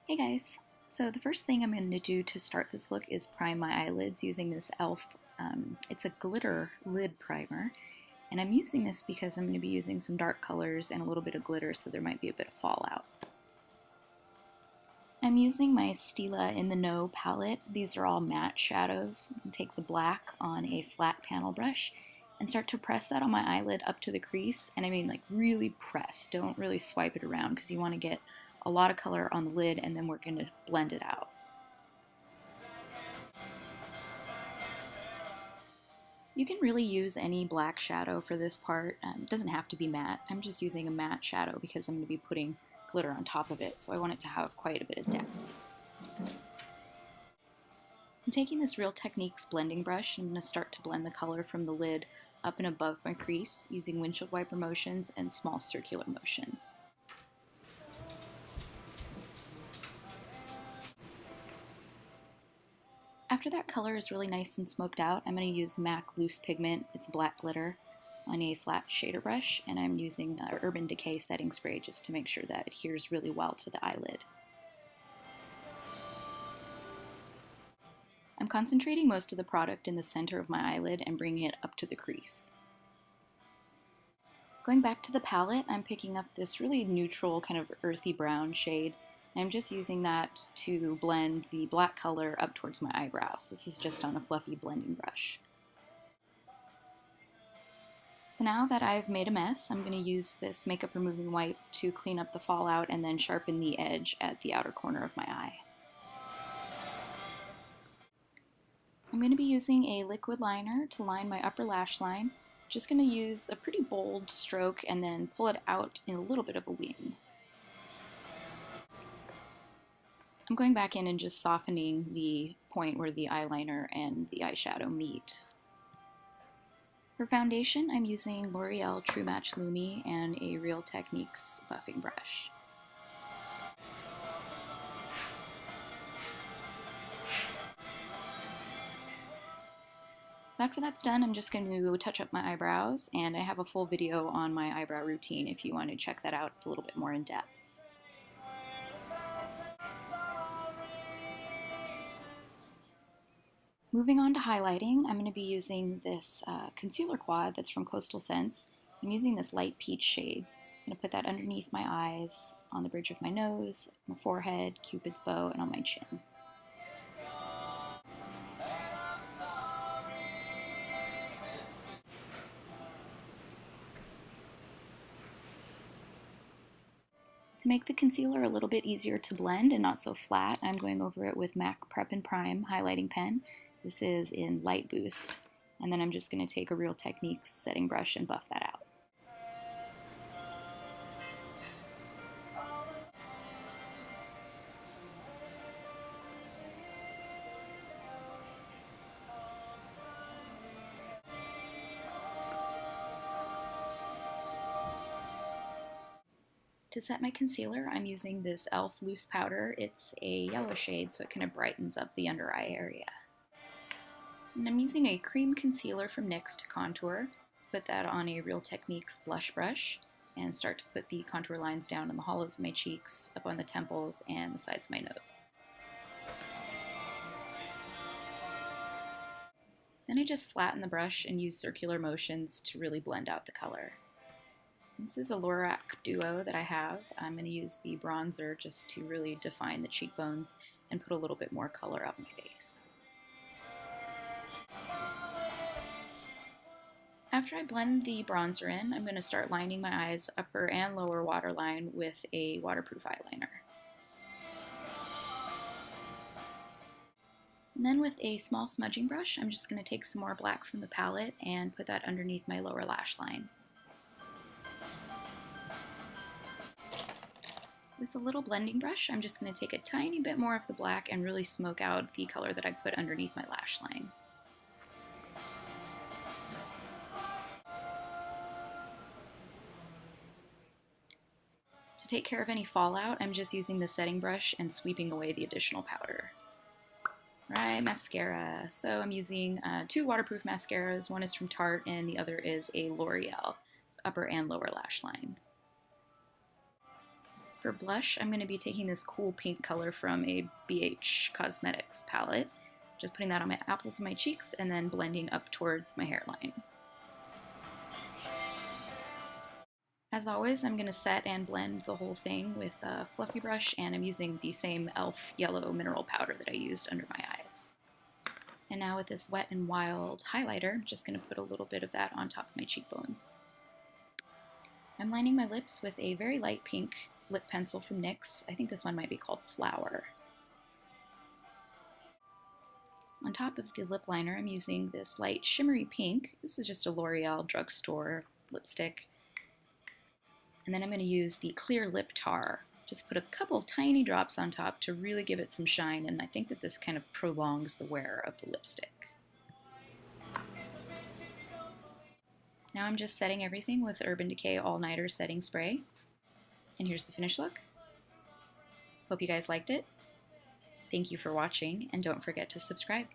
Hey guys! So the first thing I'm going to do to start this look is prime my eyelids using this e.l.f. It's a glitter lid primer, and I'm using this because I'm going to be using some dark colors and a little bit of glitter, so there might be a bit of fallout. I'm using my Stila In The Know palette. These are all matte shadows. Take the black on a flat panel brush and start to press that on my eyelid up to the crease, and I mean like really press. Don't really swipe it around because you want to get a lot of color on the lid and then we're going to blend it out. You can really use any black shadow for this part. It doesn't have to be matte. I'm just using a matte shadow because I'm going to be putting glitter on top of it, so I want it to have quite a bit of depth. I'm taking this Real Techniques blending brush and I'm going to start to blend the color from the lid up and above my crease using windshield wiper motions and small circular motions. After that color is really nice and smoked out, I'm going to use MAC Loose Pigment, it's black glitter, on a flat shader brush, and I'm using Urban Decay setting spray just to make sure that it adheres really well to the eyelid. I'm concentrating most of the product in the center of my eyelid and bringing it up to the crease. Going back to the palette, I'm picking up this really neutral kind of earthy brown shade. I'm just using that to blend the black color up towards my eyebrows. This is just on a fluffy blending brush. So now that I've made a mess, I'm going to use this makeup removing wipe to clean up the fallout and then sharpen the edge at the outer corner of my eye. I'm going to be using a liquid liner to line my upper lash line. Just going to use a pretty bold stroke and then pull it out in a little bit of a wing. I'm going back in and just softening the point where the eyeliner and the eyeshadow meet. For foundation, I'm using L'Oreal True Match Lumi and a Real Techniques buffing brush. So after that's done, I'm just going to touch up my eyebrows, and I have a full video on my eyebrow routine if you want to check that out. It's a little bit more in depth. Moving on to highlighting, I'm going to be using this concealer quad that's from Coastal Scents. I'm using this light peach shade. I'm going to put that underneath my eyes, on the bridge of my nose, my forehead, Cupid's bow, and on my chin. To make the concealer a little bit easier to blend and not so flat, I'm going over it with MAC Prep and Prime highlighting pen. This is in Light Boost. And then I'm just going to take a Real Techniques setting brush and buff that out. To set my concealer, I'm using this e.l.f. loose powder. It's a yellow shade, so it kind of brightens up the under eye area. And I'm using a cream concealer from NYX to contour. Let's put that on a Real Techniques blush brush and start to put the contour lines down in the hollows of my cheeks, up on the temples, and the sides of my nose. Then I just flatten the brush and use circular motions to really blend out the color. This is a Lorac Duo that I have. I'm going to use the bronzer just to really define the cheekbones and put a little bit more color up my face. After I blend the bronzer in, I'm going to start lining my eyes, upper and lower waterline, with a waterproof eyeliner. And then with a small smudging brush, I'm just going to take some more black from the palette and put that underneath my lower lash line. With a little blending brush, I'm just going to take a tiny bit more of the black and really smoke out the color that I put underneath my lash line. To take care of any fallout, I'm just using the setting brush and sweeping away the additional powder. Right, mascara. So I'm using two waterproof mascaras. One is from Tarte and the other is a L'Oreal, upper and lower lash line. For blush, I'm going to be taking this cool pink color from a BH Cosmetics palette. Just putting that on my apples of my cheeks and then blending up towards my hairline. As always, I'm going to set and blend the whole thing with a fluffy brush, and I'm using the same e.l.f. yellow mineral powder that I used under my eyes. And now with this Wet n Wild highlighter, I'm just going to put a little bit of that on top of my cheekbones. I'm lining my lips with a very light pink lip pencil from NYX. I think this one might be called Flower. On top of the lip liner, I'm using this light shimmery pink. This is just a L'Oreal drugstore lipstick. And then I'm going to use the clear lip tar. Just put a couple tiny drops on top to really give it some shine, and I think that this kind of prolongs the wear of the lipstick. Now I'm just setting everything with Urban Decay All Nighter Setting Spray. And here's the finished look. Hope you guys liked it. Thank you for watching, and don't forget to subscribe.